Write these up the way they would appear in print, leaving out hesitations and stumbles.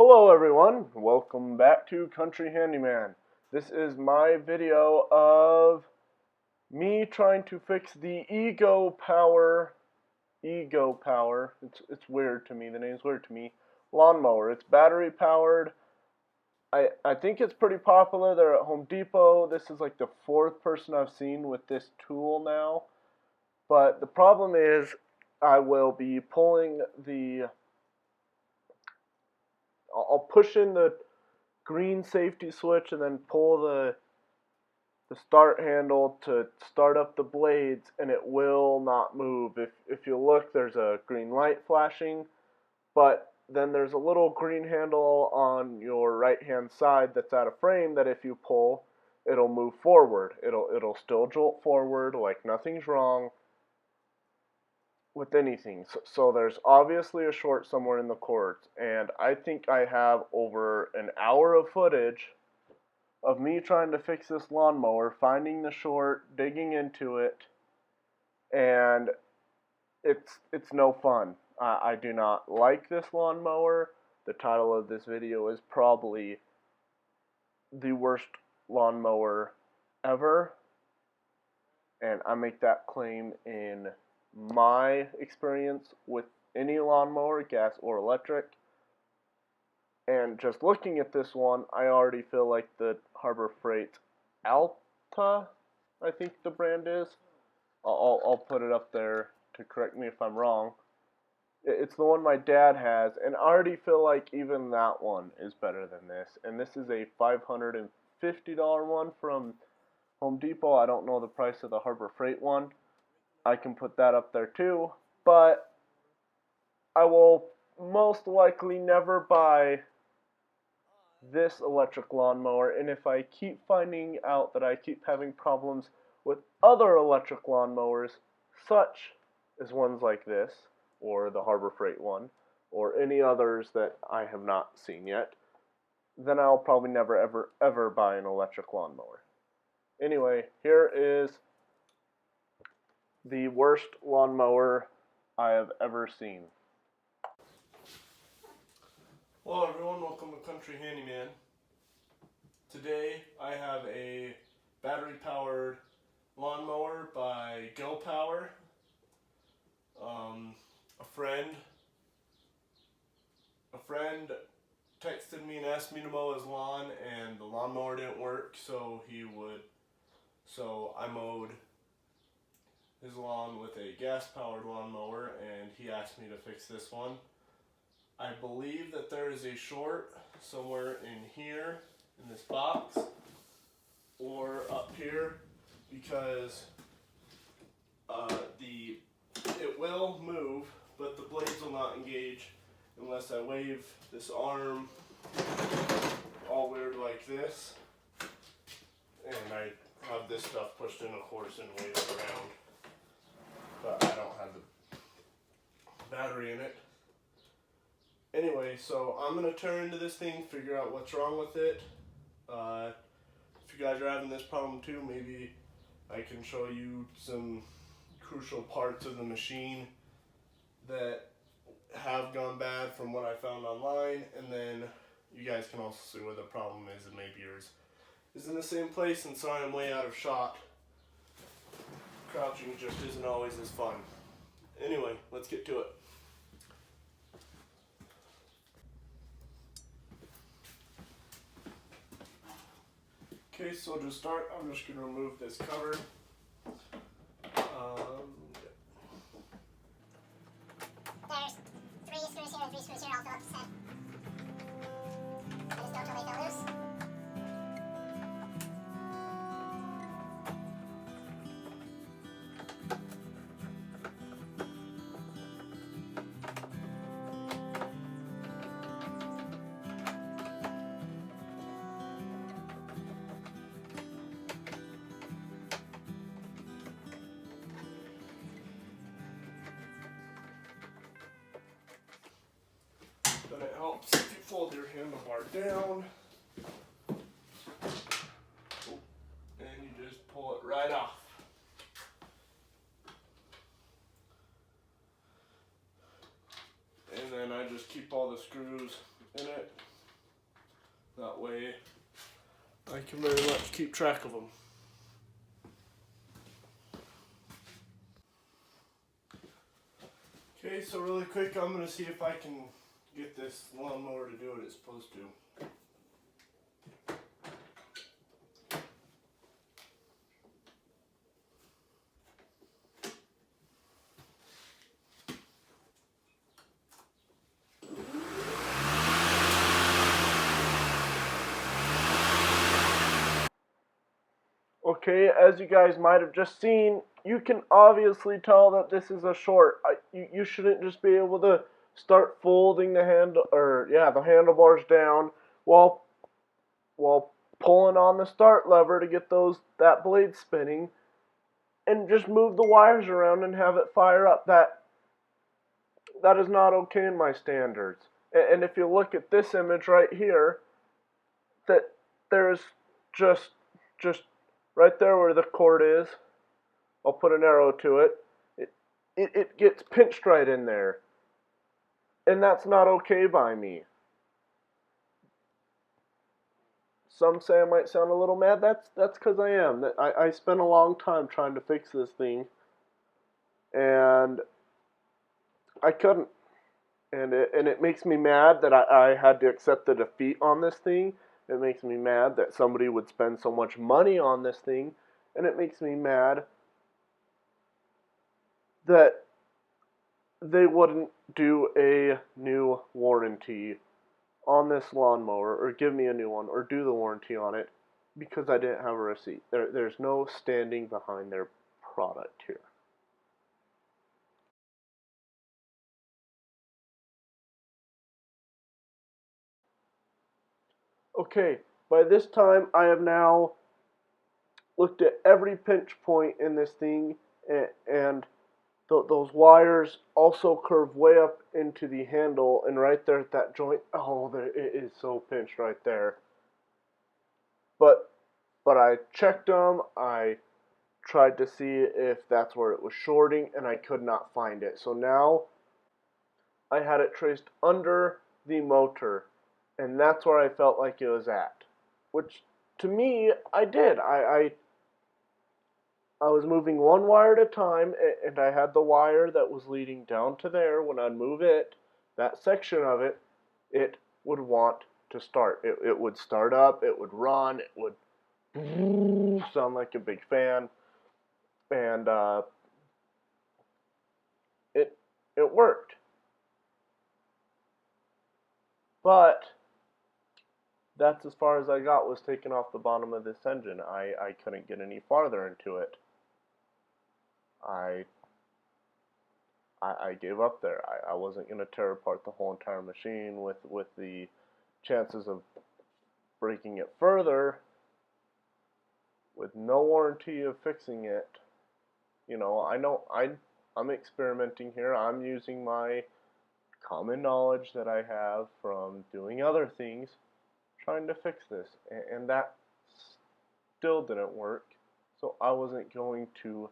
Hello everyone, welcome back to Country Handyman. This is my video of me trying to fix the Ego Power, it's weird to me, the name's weird to me, lawnmower. It's battery powered. I think it's pretty popular. They're at Home Depot. This is like the fourth person I've seen with this tool now. But the problem is I will be pulling I'll push in the green safety switch and then pull the start handle to start up the blades, and it will not move. If you look, there's a green light flashing, but then there's a little green handle on your right hand side that's out of frame that if you pull, it'll move forward. It'll still jolt forward like nothing's wrong with anything. So there's obviously a short somewhere in the cords, and I think I have over an hour of footage of me trying to fix this lawnmower, finding the short, digging into it, and it's no fun. I do not like this lawnmower. The title of this video is probably the worst lawnmower ever, and I make that claim in my experience with any lawnmower, gas or electric. And just looking at this one, I already feel like the Harbor Freight Alta, I think the brand is. I'll put it up there to correct me if I'm wrong. It's the one my dad has, and I already feel like even that one is better than this. And this is a $550 one from Home Depot. I don't know the price of the Harbor Freight one. I can put that up there too, but I will most likely never buy this electric lawnmower, and if I keep finding out that I keep having problems with other electric lawnmowers, such as ones like this, or the Harbor Freight one, or any others that I have not seen yet, then I'll probably never ever buy an electric lawnmower. Anyway, here is the worst lawnmower I have ever seen. Hello everyone, welcome to Country Handyman. Today I have a battery powered lawnmower by Go Power. A friend texted me and asked me to mow his lawn, and the lawnmower didn't work, so I mowed his lawn with a gas-powered lawnmower, and he asked me to fix this one. I believe that there is a short somewhere in here, in this box, or up here, because it will move, but the blades will not engage unless I wave this arm all weird like this, and I have this stuff pushed in, of course, and wave it around. But I don't have the battery in it. Anyway, so I'm going to turn into this thing, figure out what's wrong with it. If you guys are having this problem too, maybe I can show you some crucial parts of the machine that have gone bad from what I found online, and then you guys can also see where the problem is, and maybe yours is in the same place. And sorry I'm way out of shot. Crouching just isn't always as fun. Anyway, let's get to it. Okay, so to start, I'm just going to remove this cover. There's 3 screws here and 3 screws here, all Phillips set. I just don't really feel loose. Then it helps if you fold your handlebar down, and you just pull it right off. And then I just keep all the screws in it. That way I can very much keep track of them. Okay, so really quick, I'm going to see if I can get this lawnmower to do what it's supposed to. Okay, as you guys might have just seen, you can obviously tell that this is a short. You shouldn't just be able to start folding the the handlebars down while pulling on the start lever to get that blade spinning, and just move the wires around and have it fire up. That is not okay in my standards. And if you look at this image right here, that there's just right there where the cord is, I'll put an arrow to it. It gets pinched right in there, and that's not okay by me. Some say I might sound a little mad. That's because I am. I spent a long time trying to fix this thing, and I couldn't. And it makes me mad that I had to accept the defeat on this thing. It makes me mad that somebody would spend so much money on this thing, and it makes me mad that they wouldn't do a new warranty on this lawnmower, or give me a new one, or do the warranty on it, because I didn't have a receipt. There's no standing behind their product here. Okay, by this time I have now looked at every pinch point in this thing, and those wires also curve way up into the handle, and right there at that joint, it is so pinched right there. But I checked them, I tried to see if that's where it was shorting, and I could not find it. So now I had it traced under the motor, and that's where I felt like it was at. Which, to me, I did. I was moving one wire at a time, and I had the wire that was leading down to there. When I'd move it, that section of it, it would want to start. It would start up, it would run, it would sound like a big fan, and it worked. But that's as far as I got, was taken off the bottom of this engine. I couldn't get any farther into it. I gave up there. I wasn't going to tear apart the whole entire machine with the chances of breaking it further with no warranty of fixing it. You know I'm experimenting here. I'm using my common knowledge that I have from doing other things, trying to fix this, and that still didn't work. So I wasn't going to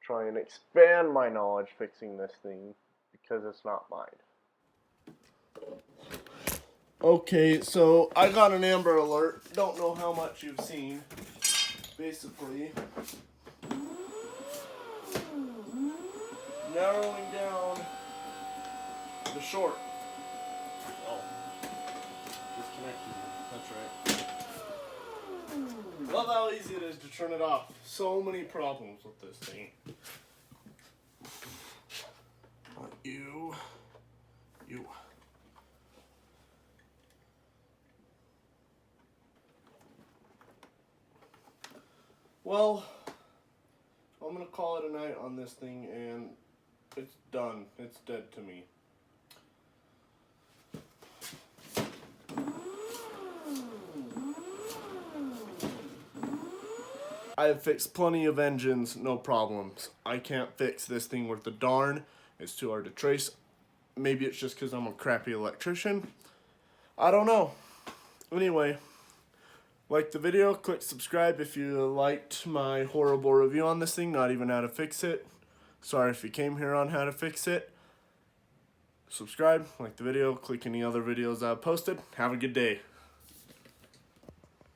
try and expand my knowledge fixing this thing, because it's not mine. Okay, so I got an Amber Alert. Don't know how much you've seen. Basically, narrowing down the short. Oh, disconnected you. That's right. Love how easy it is to turn it off. So many problems with this thing. You. Well, I'm gonna call it a night on this thing, and it's done. It's dead to me. I have fixed plenty of engines, no problems. I can't fix this thing worth a darn. It's too hard to trace. Maybe it's just because I'm a crappy electrician. I don't know. Anyway, like the video, click subscribe if you liked my horrible review on this thing, not even how to fix it. Sorry if you came here on how to fix it. Subscribe, like the video, click any other videos I've posted. Have a good day.